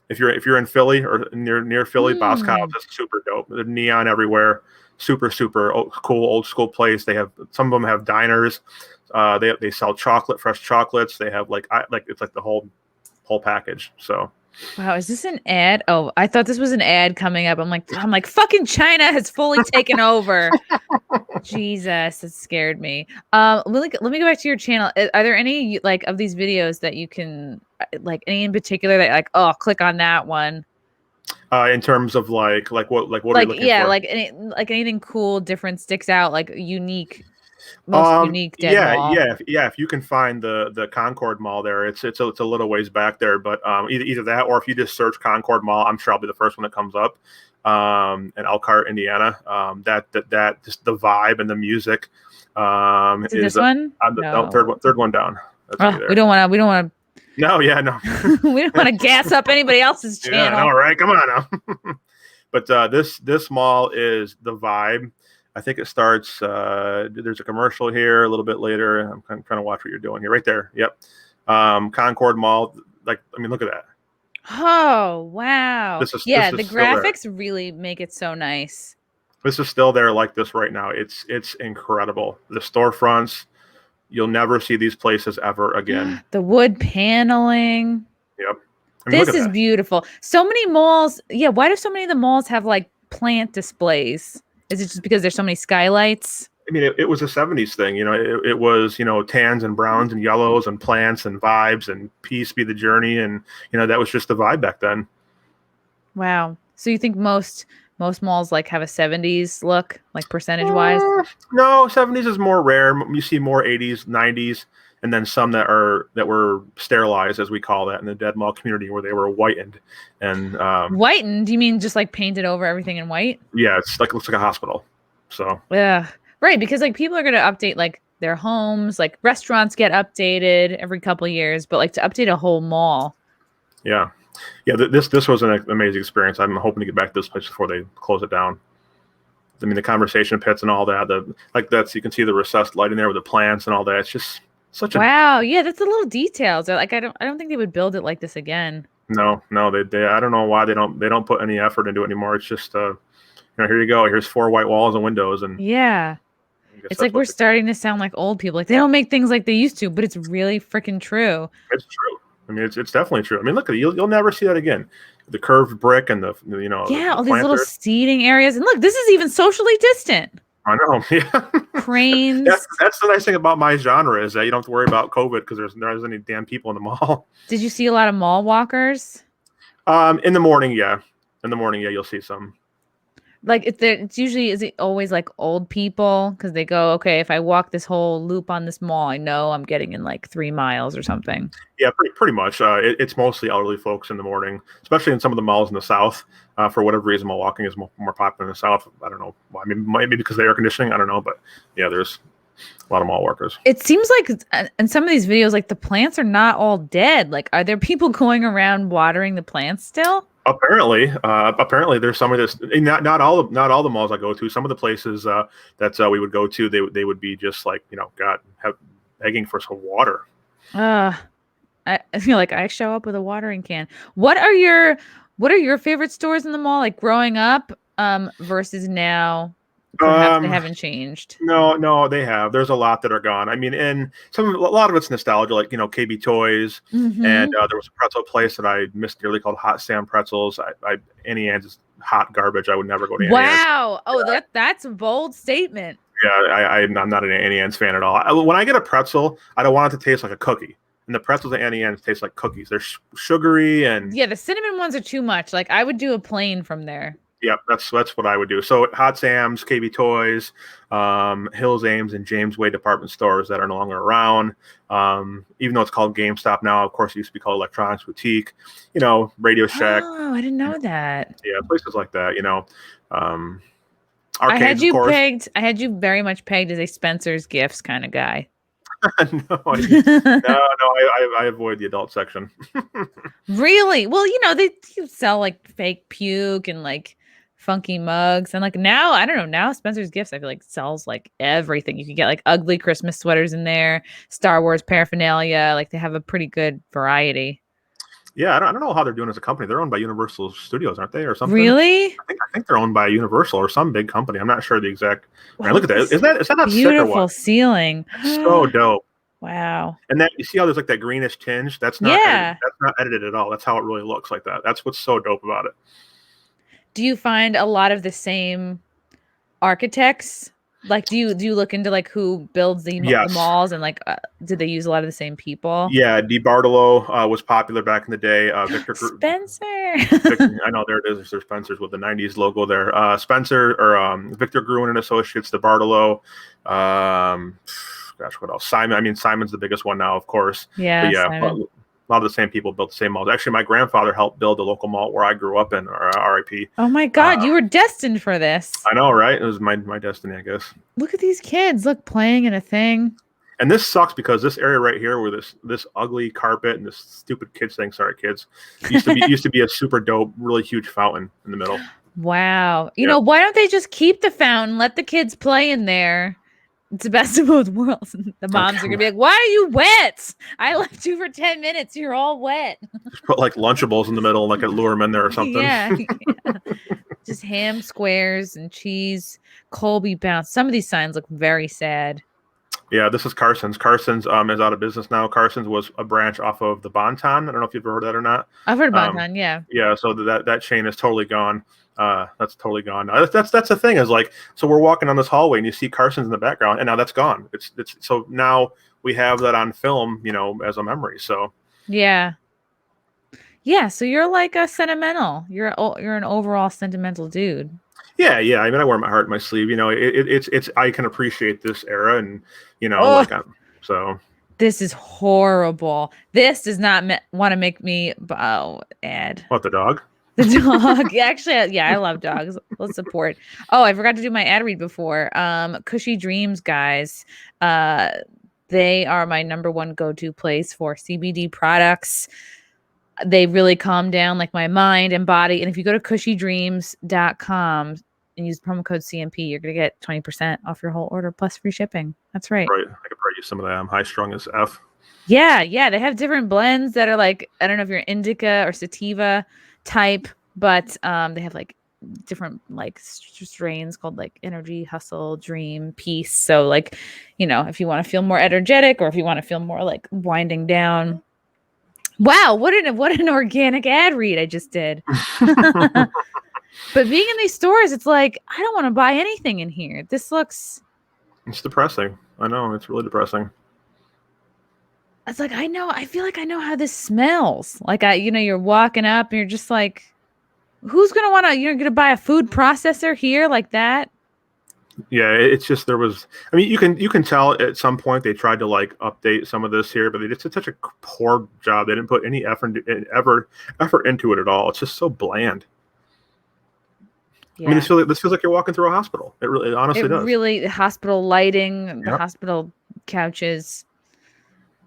If you're in Philly or near Philly, Boscov's is super dope. There's neon everywhere. Super cool old school place. They have, some of them have diners. They sell fresh chocolates. They have it's like the whole package. So wow, is this an ad? Oh, I thought this was an ad coming up. I'm like fucking China has fully taken over. Jesus, it scared me. Let me go back to your channel. Are there any like of these videos that you can like, any in particular that like, oh, click on that one? In terms of what are you looking for? like anything cool, different, sticks out, like unique, most unique dead mall. If you can find the Concord Mall there, it's a little ways back there, but either that, or if you just search Concord Mall, I'm sure I'll be the first one that comes up. In Elkhart, Indiana. That just the vibe and the music. Is this one? No, third one down. We don't want to. No, yeah, no. We don't want to gas up anybody else's channel. Yeah, all right, come on now. But this mall is the vibe. I think it starts. There's a commercial here a little bit later. I'm trying to watch what you're doing here. Right there. Yep. Concord Mall. Look at that. Oh wow! This is the graphics really make it so nice. This is still there like this right now. It's incredible. The storefronts. You'll never see these places ever again. The wood paneling. Yep. This is beautiful. So many malls. Yeah. Why do so many of the malls have like plant displays? Is it just because there's so many skylights? I mean, it was a 70s thing. It was, tans and browns and yellows and plants and vibes and peace be the journey. And, that was just the vibe back then. Wow. So you think most malls like have a 70s look, like percentage wise? No, 70s is more rare. You see more 80s, 90s, and then some that were sterilized, as we call that, in the dead mall community, where they were whitened. And whitened? You mean just like painted over everything in white? Yeah, it looks like a hospital. So yeah, right. Because like people are going to update like their homes, like restaurants get updated every couple of years, but like to update a whole mall. Yeah. Yeah, this was an amazing experience. I'm hoping to get back to this place before they close it down. I mean, the conversation pits and all that. You can see the recessed lighting there with the plants and all that. It's just such a wow. Yeah, that's the little details. Like I don't think they would build it like this again. No, they I don't know why they don't put any effort into it anymore. It's just here you go. Here's 4 white walls and windows, and yeah. It's like we're starting to sound like old people. Like they don't make things like they used to, but it's really freaking true. It's true. I mean, it's definitely true. I mean, look at it. You'll never see that again. The curved brick and all these little seating areas. And look, this is even socially distant. I know. Yeah. Cranes. That's the nice thing about my genre is that you don't have to worry about COVID because there isn't any damn people in the mall. Did you see a lot of mall walkers? In the morning, yeah. You'll see some. Like it's usually, is it always like old people? Because they go, okay, if I walk this whole loop on this mall, I know I'm getting in like 3 miles or something. Yeah, pretty much. It's mostly elderly folks in the morning, especially in some of the malls in the South. For whatever reason, mall walking is more popular in the South. I don't know why. Maybe because of the air conditioning. I don't know, but yeah, there's a lot of mall workers. It seems like in some of these videos, like the plants are not all dead. Like, are there people going around watering the plants still? Apparently, there's some of this. Not all the malls I go to. Some of the places that we would go to, they would be just like begging for some water. I feel like I show up with a watering can. What are your favorite stores in the mall? Like growing up, versus now. Perhaps they haven't changed. No, they have. There's a lot that are gone. I mean, and a lot of it's nostalgia, like KB Toys, and there was a pretzel place that I missed dearly called Hot Sam Pretzels. Annie Ann's is hot garbage. I would never go to Annie Ann's. Wow. Oh, that's a bold statement. I'm not an Annie Ann's fan at all. When I get a pretzel, I don't want it to taste like a cookie. And the pretzels at Annie Ann's taste like cookies. They're sugary and Yeah, the cinnamon ones are too much. Like I would do a plain from there. yeah, that's what I would do. So Hot Sam's, KB Toys, Hills Ames, and James Way department stores that are no longer around. Even though it's called GameStop now, of course, it used to be called Electronics Boutique. Radio Shack. Oh, I didn't know that. Yeah, places like that. Arcades, I had you of course. pegged. I had you very much pegged as a Spencer's Gifts kind of guy. No, I avoid the adult section. Really? Well, they sell like fake puke and like funky mugs, and like now I don't know. Now Spencer's Gifts I feel like sells like everything. You can get like ugly Christmas sweaters in there, Star Wars paraphernalia. Like they have a pretty good variety. Yeah, I don't know how they're doing as a company. They're owned by Universal Studios, aren't they, or something? Really? I think they're owned by Universal or some big company. I'm not sure the exact. Wow, Look at that. Is that not sick or beautiful what? ceiling? So dope. Wow. And that you see how there's like that greenish tinge? That's not edited, that's not edited at all. That's how it really looks like that. That's what's so dope about it. Do you find a lot of the same architects? Like, do you look into like who builds the malls and like did they use a lot of the same people? Yeah, DiBartolo was popular back in the day. Victor Spencer. I know there it is. There's Spencer's with the '90s logo there. Spencer or Victor Gruen and Associates, DiBartolo. Gosh, what else? Simon. I mean, Simon's the biggest one now, of course. Yeah, but a lot of the same people built the same malls. Actually, my grandfather helped build the local mall where I grew up in, or RIP. Oh my God, you were destined for this. I know, right? It was my destiny, I guess. Look at these kids, playing in a thing. And this sucks because this area right here, where this ugly carpet and this stupid kids thing, sorry kids, used to be a super dope, really huge fountain in the middle. Wow. You know, why don't they just keep the fountain, let the kids play in there? It's the best of both worlds. The moms are gonna be like, "Why are you wet? I left you for 10 minutes. You're all wet." Just put like Lunchables in the middle, like a lure them in there or something. Yeah. Just ham squares and cheese. Colby Bounce. Some of these signs look very sad. Yeah, this is Carson's. Carson's is out of business now. Carson's was a branch off of the Bonton. I don't know if you've ever heard of that or not. I've heard of Bonton, yeah. Yeah, so that chain is totally gone. That's totally gone. That's the thing is like, so we're walking on this hallway and you see Carson's in the background and now that's gone. It's so now we have that on film, as a memory. So yeah. So you're like a sentimental. You're an overall sentimental dude. Yeah. I mean, I wear my heart in my sleeve. It's I can appreciate this era and so. This is horrible. This does not want to make me Ed. What, the dog? The dog. Actually, yeah, I love dogs. Let's support. Oh, I forgot to do my ad read before. Cushy Dreams, guys. They are my number one go-to place for CBD products. They really calm down like my mind and body. And if you go to cushydreams.com and use promo code CMP, you're going to get 20% off your whole order plus free shipping. That's right. Right. I could probably use some of that. I'm high strung as F. Yeah. They have different blends that are like, I don't know if you're indica or sativa type, but they have like different like strains called like energy, hustle, dream, peace. So like, if you want to feel more energetic or if you want to feel more like winding down. Wow, what an organic ad read I just did. But being in these stores, it's like I don't want to buy anything in here. It's depressing. I know, it's really depressing. It's like I feel like I know how this smells. Like you're walking up and you're just like, who's gonna want to? You're gonna buy a food processor here like that? Yeah, it's just there was. I mean, you can tell at some point they tried to like update some of this here, but they just did such a poor job. They didn't put any effort into it at all. It's just so bland. Yeah. I mean, this feels like you're walking through a hospital. It honestly does. Really, the hospital lighting, the hospital couches.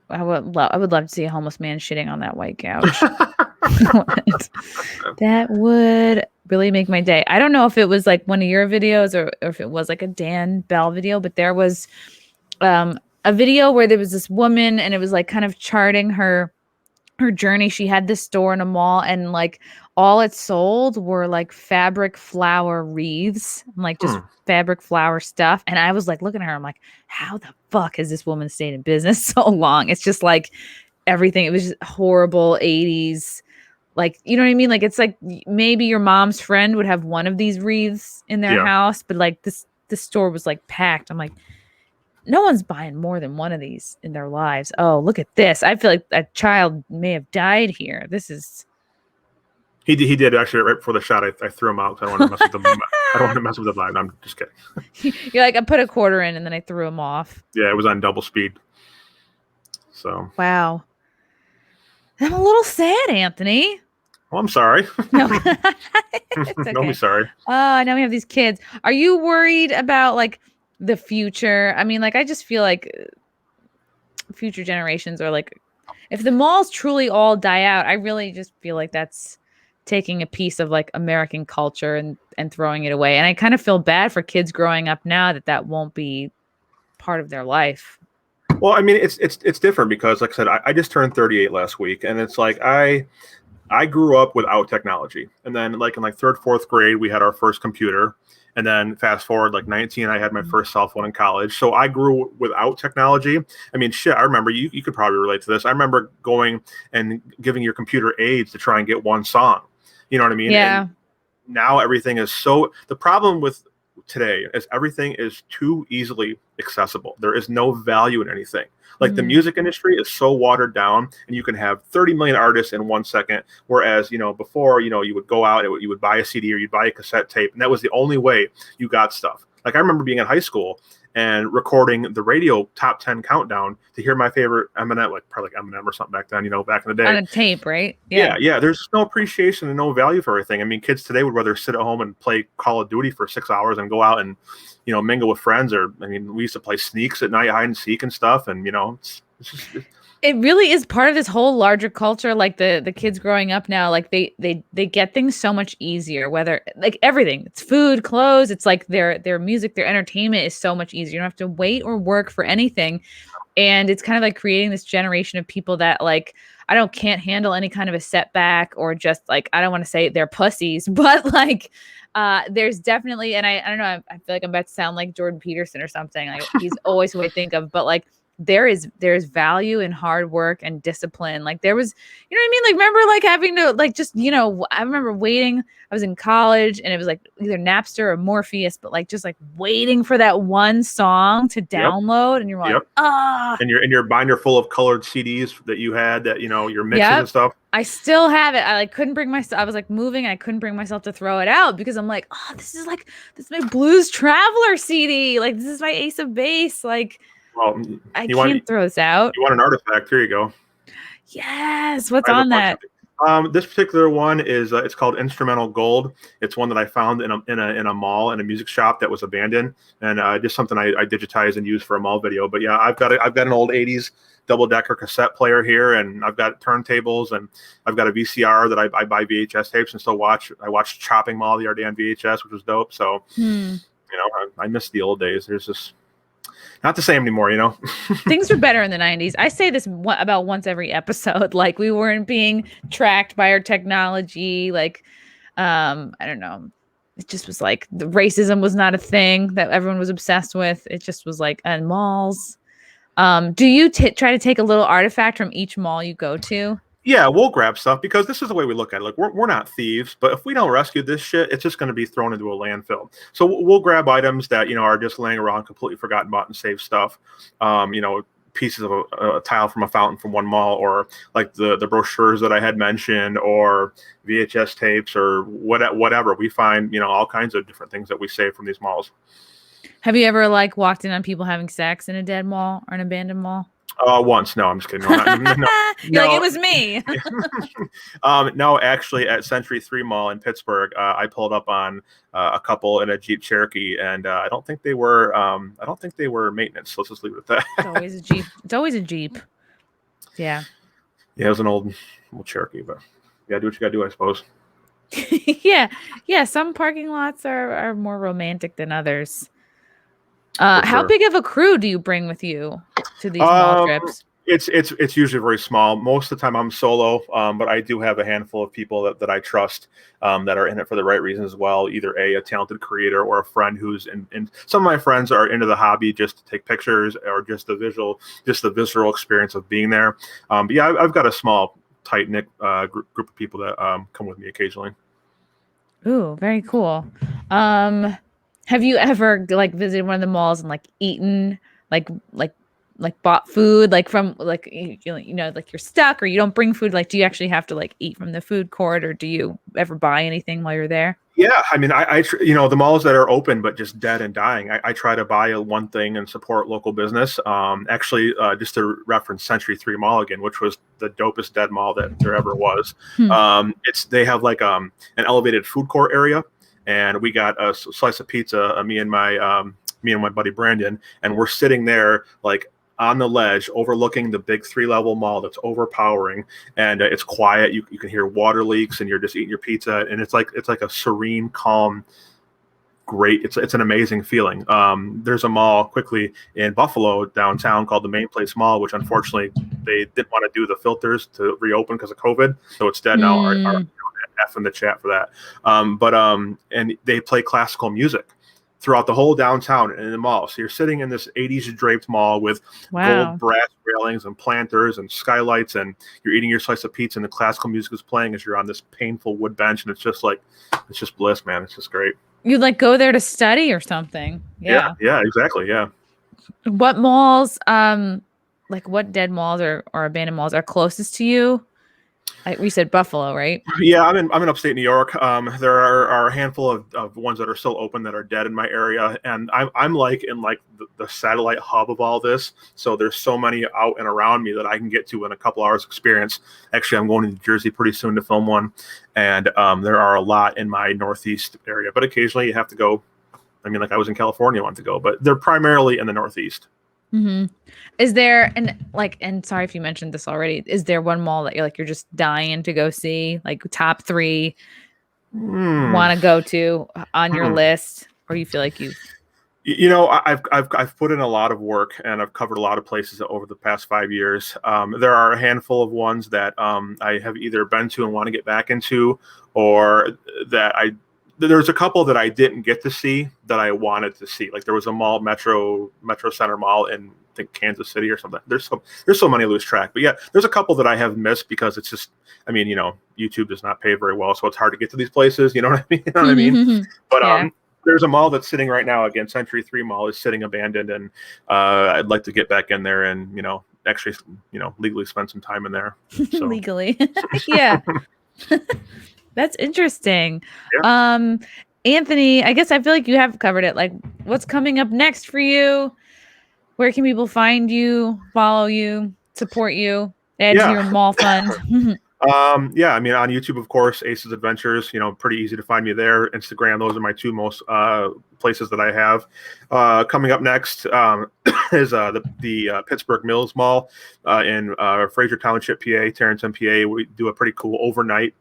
I would love to see a homeless man shitting on that white couch. That would really make my day. I don't know if it was like one of your videos or if it was like a Dan Bell video, but there was a video where there was this woman and it was like kind of charting her journey. She had this store in a mall and like all it sold were like fabric flower wreaths and like just fabric flower stuff. And I was like looking at her, I'm like, how the fuck has this woman stayed in business so long? It's just like everything. It was just horrible 80s. Like, you know what I mean? Like, it's like maybe your mom's friend would have one of these wreaths in their house, but like this the store was like packed. I'm like, no one's buying more than one of these in their lives. Oh, look at this. I feel like a child may have died here. This is. He did actually right before the shot. I threw him out because I don't want to mess with them. I don't want to mess with the vibe. I'm just kidding. You're like, I put a quarter in and then I threw him off. Yeah, it was on double speed. So. Wow. I'm a little sad, Anthony. Well, I'm sorry. No, it's okay. Don't be sorry. Now we have these kids. Are you worried about like the future? I mean, like, I just feel like future generations are like, if the malls truly all die out, I really just feel like that's taking a piece of like American culture and throwing it away. And I kind of feel bad for kids growing up now that won't be part of their life. Well, I mean, it's different because, like I said, I just turned 38 last week, and it's like I grew up without technology, and then like in like third, fourth grade, we had our first computer, and then fast forward like 19, I had my first cell phone in college. So I grew without technology. I mean, shit, I remember you could probably relate to this. I remember going and giving your computer aids to try and get one song. You know what I mean? Yeah. And now everything is so. The problem with today is everything is too easily accessible. There is no value in anything. Like the music industry is so watered down, and you can have 30 million artists in 1 second. Whereas, before, you would go out and you would buy a CD or you'd buy a cassette tape, and that was the only way you got stuff. Like I remember being in high school and recording the radio top 10 countdown to hear my favorite Eminem, like probably like Eminem or something back then, back in the day. On a tape, right? Yeah. There's no appreciation and no value for everything. I mean, kids today would rather sit at home and play Call of Duty for 6 hours and go out and, mingle with friends. Or, I mean, we used to play sneaks at night, hide and seek and stuff. And, it's just... It really is part of this whole larger culture. Like the kids growing up now, like they get things so much easier, whether like everything, it's food, clothes, it's like their music, their entertainment is so much easier. You don't have to wait or work for anything. And it's kind of like creating this generation of people that like, can't handle any kind of a setback, or just like, I don't want to say they're pussies, but like, there's definitely, and I don't know, I feel like I'm about to sound like Jordan Peterson or something. Like he's always who I think of, but like, there's value in hard work and discipline. Like there was, you know what I mean? Like, remember like having to like, just, I remember waiting, I was in college and it was like either Napster or Morpheus, but like, just like waiting for that one song to download. And you're like, and your binder full of colored CDs that you had that, your mixes and stuff. I still have it. I like couldn't bring myself, I was like moving, I couldn't bring myself to throw it out because I'm like, this is my Blues Traveler CD. Like, this is my Ace of Base. Like, well, I can't throw this out. You want an artifact? Here you go. Yes. What's on that? This particular one is it's called Instrumental Gold. It's one that I found in a mall, in a music shop that was abandoned, and just something I digitized and used for a mall video. But yeah, I've got an old '80s double-decker cassette player here, and I've got turntables, and I've got a VCR that I buy VHS tapes and still watch. I watched Chopping Mall the other day on VHS, which was dope. So I miss the old days. There's just not the same anymore, Things were better in the 90s. I say this about once every episode. Like, we weren't being tracked by our technology. Like, I don't know. It just was like the racism was not a thing that everyone was obsessed with. It just was like, and malls. Do you try to take a little artifact from each mall you go to? Yeah, we'll grab stuff because this is the way we look at it. Like, we're not thieves, but if we don't rescue this shit, it's just going to be thrown into a landfill. So we'll grab items that, are just laying around, completely forgotten about, and save stuff. Pieces of a tile from a fountain from one mall, or like the brochures that I had mentioned, or VHS tapes, or whatever. We find, all kinds of different things that we save from these malls. Have you ever like walked in on people having sex in a dead mall or an abandoned mall? Once. No, I'm just kidding. No. You're like, it was me. No, actually, at Century 3 Mall in Pittsburgh, I pulled up on a couple in a Jeep Cherokee, and I don't think they were. I don't think they were maintenance. So let's just leave it at that. It's always a Jeep. It's always a Jeep. Yeah. Yeah, it was an old Cherokee, but you gotta do what you gotta do, I suppose. Yeah. Some parking lots are more romantic than others. How big of a crew do you bring with you to these mall trips? It's usually very small. Most of the time I'm solo, but I do have a handful of people that I trust that are in it for the right reasons as well. Either a talented creator or a friend who's in. Some of my friends are into the hobby just to take pictures, or just the visceral experience of being there. But yeah, I've got a small, tight-knit group of people that come with me occasionally. Ooh, very cool. Have you ever like visited one of the malls and like eaten like like bought food like from like like you're stuck or you don't bring food? Like, do you actually have to like eat from the food court, or do you ever buy anything while you're there? Yeah, I mean, the malls that are open but just dead and dying, I try to buy one thing and support local business. Actually, just to reference Century 3 Mall again, which was the dopest dead mall that there ever was. Hmm. They have like an elevated food court area, and we got a slice of pizza, me and my buddy Brandon, and we're sitting there like on the ledge overlooking the big 3-level mall that's overpowering, and it's quiet. You can hear water leaks, and you're just eating your pizza, and it's like a serene, calm, great. It's an amazing feeling. There's a mall quickly in Buffalo downtown called the Main Place Mall, which unfortunately they didn't want to do the filters to reopen because of COVID, so it's dead now. Our F in the chat for that. And they play classical music throughout the whole downtown and in the mall. So you're sitting in this 80s draped mall with gold brass railings and planters and skylights, and you're eating your slice of pizza and the classical music is playing as you're on this painful wood bench. And it's just bliss, man. It's just great. You'd like go there to study or something. Yeah, exactly. Yeah. What malls, like what dead malls or abandoned malls are closest to you? We said Buffalo, right? Yeah, I'm in upstate New York. There are a handful of ones that are still open that are dead in my area, and I'm like in like the satellite hub of all this. So there's so many out and around me that I can get to in a couple hours experience. Actually, I'm going to New Jersey pretty soon to film one, and there are a lot in my Northeast area. But occasionally you have to go. I mean, like I was in California, I wanted to go, but they're primarily in the Northeast. Mm-hmm. Is there and sorry if you mentioned this already, is there one mall that you're just dying to go see, like top 3 want to go to on your list, or you feel like I've put in a lot of work and I've covered a lot of places over the past 5 years. There are a handful of ones that I have either been to and want to get back into, or that there's a couple that I didn't get to see that I wanted to see. Like there was a mall, Metro Center Mall in, I think, Kansas City or something. There's so many, I lose track. But yeah, there's a couple that I have missed because it's just, I mean, YouTube does not pay very well, so it's hard to get to these places. You know what I mean? You know what I mean? But there's a mall that's sitting right now. Again, Century 3 Mall is sitting abandoned, and I'd like to get back in there and actually legally spend some time in there. So. Legally, yeah. That's interesting. Yeah. Anthony, I guess I feel like you have covered it. Like, what's coming up next for you? Where can people find you, follow you, support you, add to your mall fund? Yeah, I mean, on YouTube, of course, Ace's Adventures, pretty easy to find me there. Instagram, those are my 2 most places that I have. Coming up next is the Pittsburgh Mills Mall in Fraser Township, PA, Tarrenton, PA. We do a pretty cool overnight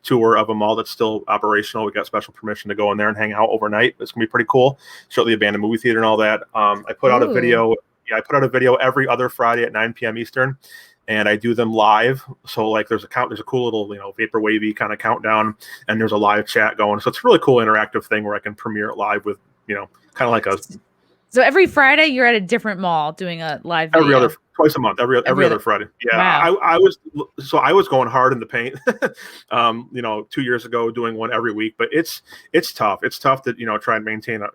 tour of a mall that's still operational. We got special permission to go in there and hang out overnight. It's gonna be pretty cool. Show the abandoned movie theater and all that. I put out a video. Yeah, I put out a video every other Friday at 9 p.m. Eastern. And I do them live. So like there's a cool little, vapor wavy kind of countdown, and there's a live chat going. So it's a really cool interactive thing where I can premiere it live with, kind of like a. So every Friday you're at a different mall doing a live video. Twice a month, every other Friday. Yeah. Wow. I was going hard in the paint, 2 years ago doing one every week, but it's tough. It's tough to, try and maintain a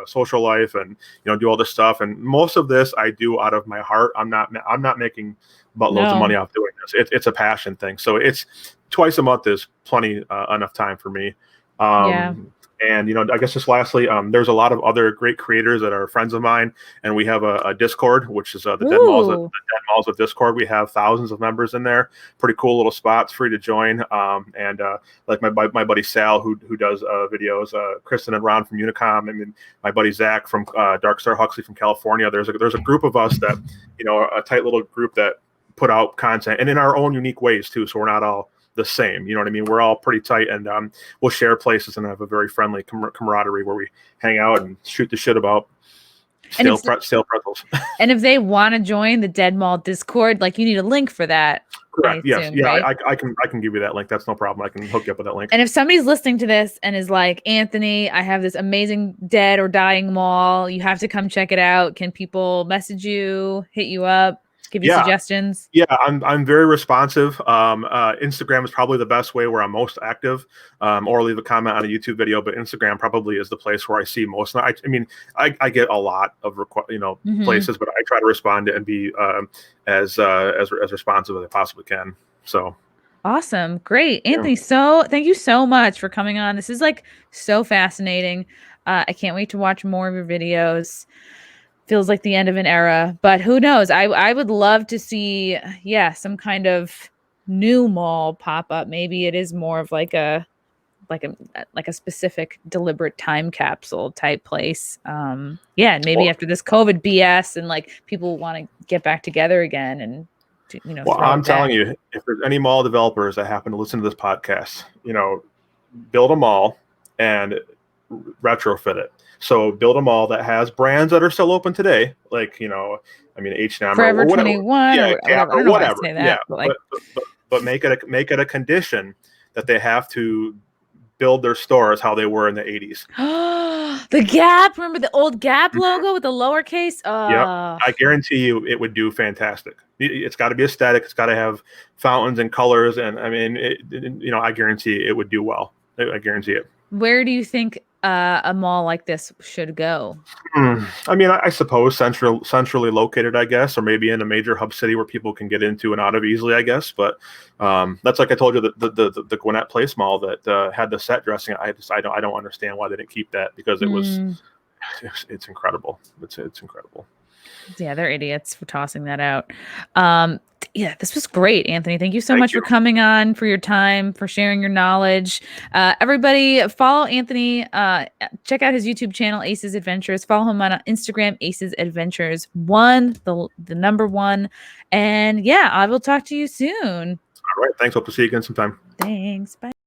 social life and, do all this stuff. And most of this I do out of my heart. I'm not making buttloads of money off doing this. It's a passion thing. So it's twice a month is plenty enough time for me. And, I guess just lastly, there's a lot of other great creators that are friends of mine, and we have a Discord, which is the Dead Malls of Discord. We have thousands of members in there. Pretty cool little spots, free to join. And like my buddy Sal, who does videos, Kristen and Ron from Unicom, and my buddy Zach from Dark Star Huxley from California. There's a group of us that, a tight little group that put out content, and in our own unique ways too. So we're not all the same, you know what I mean? We're all pretty tight, and we'll share places and have a very friendly camaraderie where we hang out and shoot the shit about stale pretzels. And if they want to join the Dead Mall Discord, like you need a link for that. Correct. Yes. Assume, yeah. right? I can give you that link. That's no problem. I can hook you up with that link. And if somebody's listening to this and is like, Anthony, I have this amazing dead or dying mall, you have to come check it out. Can people message you, hit you up? give you suggestions? Yeah, I'm very responsive. Instagram is probably the best way where I'm most active, or leave a comment on a YouTube video. But Instagram probably is the place where I see most. I mean, I get a lot of places, but I try to respond to and be as responsive as I possibly can. So awesome, great, Anthony. So thank you so much for coming on. This is like so fascinating. I can't wait to watch more of your videos. Feels like the end of an era, but who knows? I would love to see, some kind of new mall pop up. Maybe it is more of like a specific deliberate time capsule type place. And maybe after this COVID BS and like people want to get back together again and well, I'm telling you, if there's any mall developers that happen to listen to this podcast, build a mall and retrofit it. So build a mall that has brands that are still open today, like H&M Forever or whatever, 21 or whatever. I don't know why I say that, but make it a condition that they have to build their stores how they were in the 80s. The Gap, remember the old Gap logo with the lowercase? Yeah, I guarantee you it would do fantastic. It's got to be aesthetic. It's got to have fountains and colors, and I mean, I guarantee it would do well. I guarantee it. Where do you think a mall like this should go? I mean, I suppose centrally located, I guess, or maybe in a major hub city where people can get into and out of easily, I guess. But that's like I told you, the Gwinnett Place Mall that had the set dressing. I don't understand why they didn't keep that, because it's incredible. It's incredible. Yeah, they're idiots for tossing that out. This was great, Anthony. Thank you so much for coming on, for your time, for sharing your knowledge. Everybody follow Anthony. Check out his YouTube channel, Aces Adventures. Follow him on Instagram, Aces Adventures 1, the number 1. And I will talk to you soon. All right. Thanks. Hope to see you again sometime. Thanks. Bye.